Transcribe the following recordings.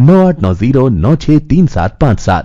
9890963757।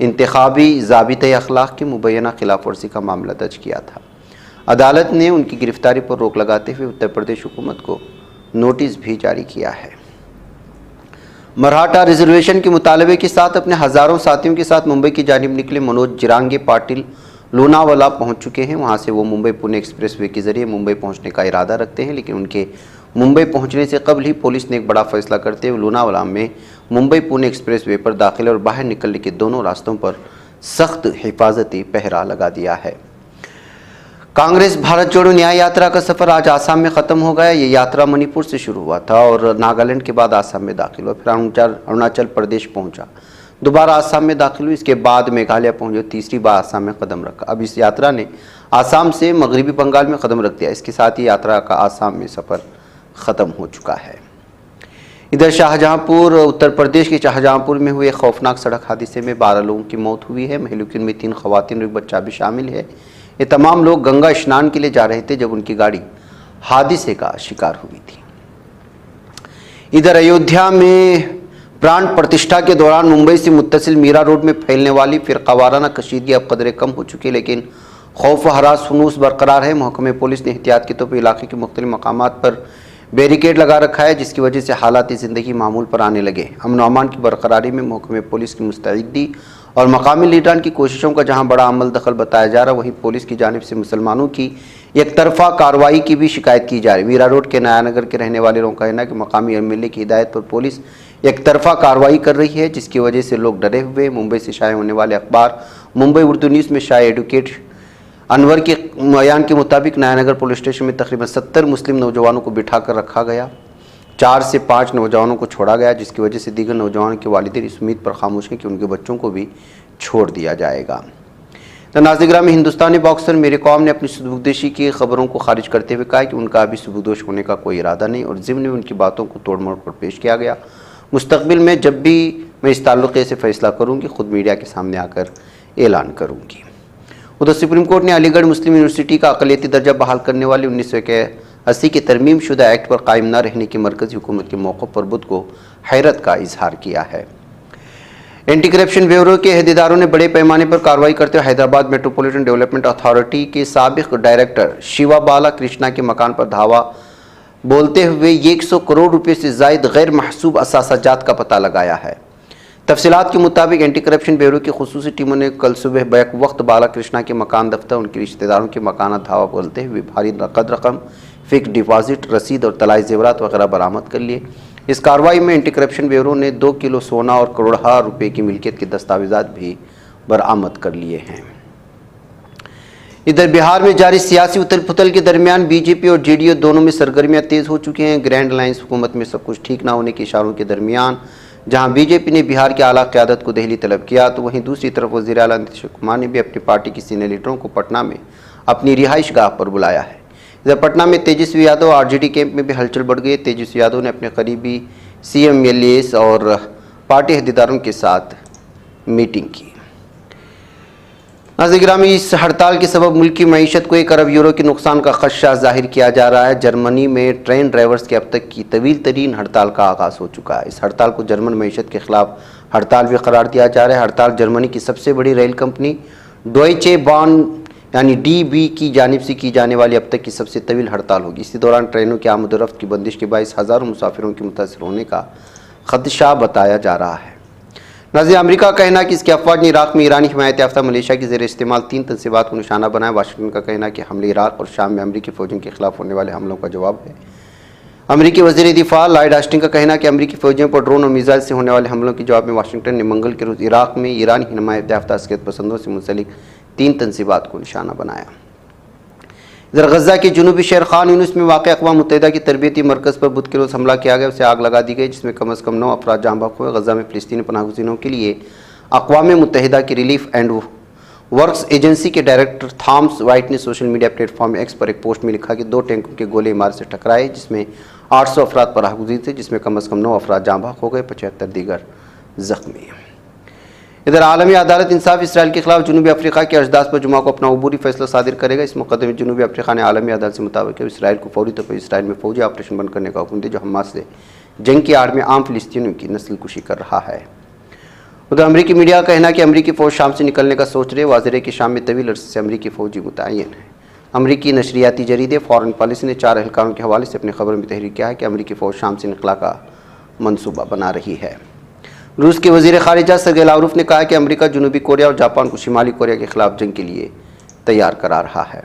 انتخابی ضابطۂ اخلاق کی مبینہ خلاف ورزی کا معاملہ درج کیا تھا۔ عدالت نے ان کی گرفتاری پر روک لگاتے ہوئے اتر پردیش حکومت کو نوٹس بھی جاری کیا ہے۔ مراٹھا ریزرویشن کے مطالبے کے ساتھ اپنے ہزاروں ساتھیوں کے ساتھ ممبئی کی جانب نکلے منوج جرانگے پاٹل لوناوالا پہنچ چکے ہیں۔ وہاں سے وہ ممبئی پونے ایکسپریس وے کے ذریعے ممبئی پہنچنے کا ارادہ رکھتے ہیں، لیکن ان کے ممبئی پہنچنے سے قبل ہی پولیس نے ایک بڑا فیصلہ کرتے ہوئے لوناوالا میں ممبئی پونے ایکسپریس وے پر داخلے اور باہر نکلنے کے دونوں راستوں پر سخت حفاظتی پہرا لگا دیا ہے۔ کانگریس بھارت جوڑو نیا یاترا کا سفر آج آسام میں ختم ہو گیا۔ یہ یاترا منی پور سے شروع ہوا تھا اور ناگالینڈ کے بعد آسام میں داخل ہوا، پھر اروناچل پردیش پہنچا، دوبارہ آسام میں داخل ہوئی، اس کے بعد میگھالیہ پہنچے، تیسری بار آسام میں قدم رکھا۔ اب اس یاترا نے آسام سے مغربی بنگال میں قدم رکھ دیا۔ اس کے ساتھ ہی یاترا کا آسام میں سفر ختم ہو چکا ہے۔ ادھر شاہجہاں پور اتر پردیش کے شاہجہاں پور میں ہوئے خوفناک سڑک حادثے میں 12 لوگوں کی موت ہوئی ہے۔ مہلوکین میں 3 خواتین اور ایک بچہ بھی شامل ہے۔ یہ تمام لوگ گنگا اشنان کے لیے جا رہے تھے جب ان کی گاڑی حادثے کا شکار ہوئی تھی۔ ادھر ایودھیا میں پران پرتشٹھا کے دوران ممبئی سے متصل میرا روڈ میں پھیلنے والی فرقہ وارانہ کشیدگی اب قدرے کم ہو چکی، لیکن خوف و ہراس فنوس برقرار ہے۔ محکمہ پولیس نے احتیاط کے طور پر علاقے کے مختلف مقامات پر بیریکیڈ لگا رکھا ہے، جس کی وجہ سے حالات زندگی معمول پر آنے لگے۔ امن و امان کی برقراری میں محکمہ پولیس کی مستعدی اور مقامی لیڈران کی کوششوں کا جہاں بڑا عمل دخل بتایا جا رہا، وہیں پولیس کی جانب سے مسلمانوں کی یک طرفہ کارروائی کی بھی شکایت کی جا رہی۔ میرا روڈ کے نیا نگر کے رہنے والے لوگوں کا کہنا ہے کہ مقامی ایم ایل اے کی ہدایت پر پولیس یک طرفہ کارروائی کر رہی ہے، جس کی وجہ سے لوگ ڈرے ہوئے۔ ممبئی سے شائع ہونے والے اخبار ممبئی اردو نیوز میں شائع ایڈوکیٹ انور کے بیان کے مطابق نیا نگر پولیس اسٹیشن میں تقریباً 70 مسلم نوجوانوں کو بٹھا کر رکھا گیا، 4 سے 5 نوجوانوں کو چھوڑا گیا، جس کی وجہ سے دیگر نوجوانوں کے والدین اس امید پر خاموش ہیں کہ ان کے بچوں کو بھی چھوڑ دیا جائے گا۔ ناظرین گرامی، ہندوستانی باکسر میری کوم نے اپنی ثبوتدوشی کی خبروں کو خارج کرتے ہوئے کہا کہ ان کا ابھی ثبوتدوش ہونے کا کوئی ارادہ نہیں اور ضمن میں ان کی باتوں کو توڑ موڑ کر پیش کیا گیا۔ مستقبل میں جب بھی میں اس تعلقے سے فیصلہ کروں گی خود میڈیا کے سامنے آ کر اعلان کروں گی۔ ادھر سپریم کورٹ نے علی گڑھ مسلم یونیورسٹی کا اقلیتی درجہ بحال کرنے والے 1981 کے ترمیم شدہ ایکٹ پر قائم نہ رہنے کی مرکزی حکومت کے موقف پر بدھ کو حیرت کا اظہار کیا ہے۔ اینٹی کرپشن بیورو کے عہدیداروں نے بڑے پیمانے پر کارروائی کرتے ہوئے حیدرآباد میٹروپولیٹن ڈیولپمنٹ اتھارٹی کے سابق ڈائریکٹر شیوا بالا کرشنا کے مکان پر دھاوا بولتے ہوئے 100 کروڑ روپے سے زائد غیر محسوب اثاثہ جات کا پتہ لگایا ہے۔ تفصیلات کے مطابق اینٹی کرپشن بیورو کی خصوصی ٹیموں نے کل صبح بیک وقت بالا کرشنا کے مکان دفتر ان کے رشتہ داروں کے مکانات دھاوا بولتے ہوئے بھاری نقد رقم، فکس ڈپازٹ، رسید اور طلائی زیورات وغیرہ برآمد کر لیے۔ اس کارروائی میں اینٹی کرپشن بیورو نے 2 کلو سونا اور کروڑہا روپے کی ملکیت کے دستاویزات بھی برآمد کر لیے ہیں۔ ادھر بہار میں جاری سیاسی اتھل پھتل کے درمیان بی جے پی اور جے ڈی یو دونوں میں سرگرمیاں تیز ہو چکی ہیں۔ گرینڈ الائنس حکومت میں سب کچھ ٹھیک نہ ہونے کے اشاروں کے درمیان جہاں بی جے پی نے بہار کی اعلیٰ قیادت کو دہلی طلب کیا، تو وہیں دوسری طرف وزیر اعلیٰ نتیش کمار نے بھی اپنی پارٹی کے سینئر لیڈروں کو پٹنہ میں اپنی رہائش گاہ پر بلایا ہے۔ ادھر پٹنہ میں Tejashwi Yadav R J D camp میں بھی ہلچل بڑھ گئی۔ تیجسوی یادو نے اپنے قریبی سی ایم ایل ایز اور پارٹی عہدیداروں کے ساتھ میٹنگ کی۔ ناظرین گرامی، اس ہڑتال کے سبب ملک کی معیشت کو 1 ارب یورو کے نقصان کا خدشہ ظاہر کیا جا رہا ہے۔ جرمنی میں ٹرین ڈرائیورز کے اب تک کی طویل ترین ہڑتال کا آغاز ہو چکا ہے۔ اس ہڑتال کو جرمن معیشت کے خلاف ہڑتال بھی قرار دیا جا رہا ہے۔ ہڑتال جرمنی کی سب سے بڑی ریل کمپنی ڈوئچے بان یعنی ڈی بی کی جانب سے کی جانے والی اب تک کی سب سے طویل ہڑتال ہوگی۔ اسی دوران ٹرینوں کی آمد و رفت کی بندش کے باعث ہزاروں مسافروں کے متاثر ہونے کا خدشہ بتایا جا رہا ہے۔ ناظرین، امریکہ کا کہنا ہے کہ اس کی افواج نے عراق میں ایرانی حمایت یافتہ ملیشیا کے زیر استعمال 3 تنصیبات کو نشانہ بنایا۔ واشنگٹن کا کہنا ہے کہ حملے عراق اور شام میں امریکی فوجوں کے خلاف ہونے والے حملوں کا جواب ہے۔ امریکی وزیر دفاع لائیڈ آسٹن کا کہنا ہے کہ امریکی فوجیوں پر ڈرون اور میزائل سے ہونے والے حملوں کے جواب میں واشنگٹن نے منگل کے روز عراق میں ایرانی حمایت یافتہ عسکریت پسندوں سے منسلک 3 تنصیبات کو نشانہ بنایا۔ ادھر غزہ کے جنوبی شہر خان یونس میں واقع اقوام متحدہ کی تربیتی مرکز پر بدھ کے روز حملہ کیا گیا، اسے آگ لگا دی گئی، جس میں کم از کم 9 افراد جاں بحق ہوئے۔ غزہ میں فلسطینی پناہ گزینوں کے لیے اقوام متحدہ کی ریلیف اینڈ ورکس ایجنسی کے ڈائریکٹر تھامس وائٹ نے social media platform X پر ایک پوسٹ میں لکھا کہ 2 ٹینکوں کے گولے عمارت سے ٹکرائے، جس میں 800 افراد پناہ گزین تھے، جس میں کم از کم 9 افراد جاں بحق ہو گئے، 75 دیگر زخمی۔ ادھر عالمی عدالت انصاف اسرائیل کے خلاف جنوبی افریقہ کے اجداث پر جمعہ کو اپنا عبوری فیصلہ صادر کرے گا۔ اس مقدمے میں جنوبی افریقہ نے عالمی عدالت سے مطابق اسرائیل کو فوری طور پر اسرائیل میں فوجی آپریشن بند کرنے کا حکم دیا، جو حماس سے جنگ کی آڑ میں عام فلسطینیوں کی نسل کشی کر رہا ہے۔ ادھر امریکی میڈیا کا کہنا ہے کہ امریکی فوج شام سے نکلنے کا سوچ رہے. واضح ہے کہ شام میں طویل عرصے سے امریکی فوجی متعین ہے. امریکی نشریاتی جریدے فارن پالیسی نے 4 اہلکاروں کے حوالے سے اپنی خبر میں تحریر کیا ہے کہ امریکی فوج شام سے انخلا کا منصوبہ بنا رہی ہے. روس کے وزیر خارجہ سرگئی لاوروف نے کہا کہ امریکہ جنوبی کوریا اور جاپان کو شمالی کوریا کے خلاف جنگ کے لیے تیار کرا رہا ہے.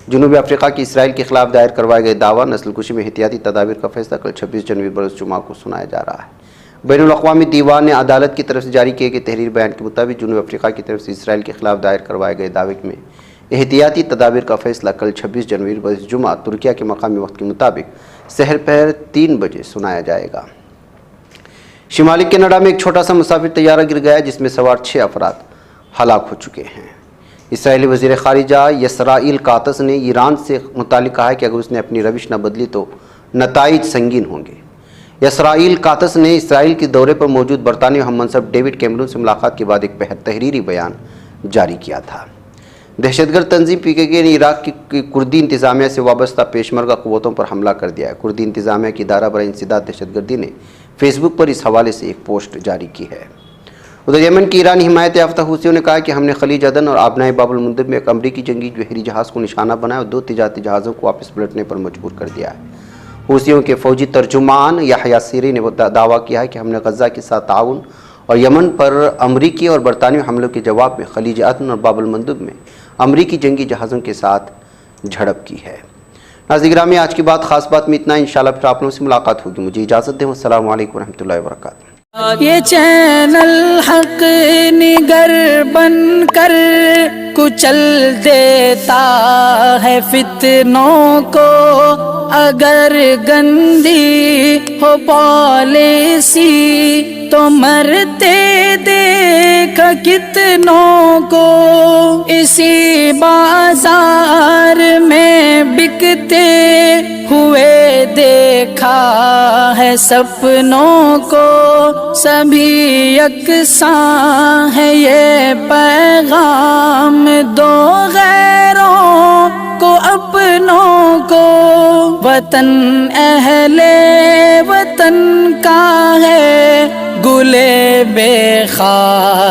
جنوبی افریقہ کی اسرائیل کے خلاف دائر کروائے گئے دعویٰ نسل کشی میں احتیاطی تدابیر کا فیصلہ کل 26 جنوری بروز جمعہ کو سنایا جا رہا ہے. بین الاقوامی دیوان عدالت کی طرف سے جاری کیے گئے تحریر بیان کے مطابق جنوبی افریقہ کی طرف سے اسرائیل کے خلاف دائر کروائے گئے دعوے میں احتیاطی تدابیر کا فیصلہ کل 26 جنوری بروز جمعہ ترکیہ کے مقامی وقت کے مطابق سحر پہر 3 بجے سنایا جائے گا. شمالی کینیڈا میں ایک چھوٹا سا مسافر طیارہ گر گیا جس میں سوار 6 افراد ہلاک ہو چکے ہیں. اسرائیلی وزیر خارجہ یسرائیل کاتس نے ایران سے متعلق کہا ہے کہ اگر اس نے اپنی روش نہ بدلی تو نتائج سنگین ہوں گے. یسرائیل کاتس نے اسرائیل کے دورے پر موجود برطانوی ہم منصب ڈیوڈ کیمرون سے ملاقات کے بعد ایک تحریری بیان جاری کیا تھا. دہشت گرد تنظیم PKK نے عراق کی کردی انتظامیہ سے وابستہ پیشمرگہ قوتوں پر حملہ کر دیا ہے. کردی انتظامیہ کی ادارہ برائے انسداد دہشت گردی نے فیس بک پر اس حوالے سے ایک پوسٹ جاری کی ہے. ادھر یمن کی ایرانی حمایت یافتہ حوثیوں نے کہا کہ ہم نے خلیج عدن اور آبنائے باب المندب میں ایک امریکی جنگی بحری جہاز کو نشانہ بنایا اور 2 تجارتی جہازوں کو واپس پلٹنے پر مجبور کر دیا ہے. حوثیوں کے فوجی ترجمان یحییٰ سیری نے دعویٰ کیا ہے کہ ہم نے غزہ کے ساتھ تعاون اور یمن پر امریکی اور برطانوی حملوں کے جواب میں خلیج عدن اور باب المندب میں امریکی جنگی جہازوں کے ساتھ جھڑپ کی ہے. ناظرین گرامی، آج کی بات خاص بات میں اتنا. انشاءاللہ پھر آپ لوگوں سے ملاقات ہوگی. مجھے اجازت دیں. السلام علیکم ورحمۃ اللہ وبرکاتہ. یہ چینل حق نگر بن کر کچل دیتا ہے فتنوں کو. اگر گندی ہو پالیسی تو مرتے دیکھ کتنوں کو. اسی بازار میں بکتے ہوئے دیکھا ہے سپنوں کو. سبھی یکساں ہے یہ پیغام دو غیروں کو اپنوں کو. وطن اہل وطن کا ہے گلے بے خار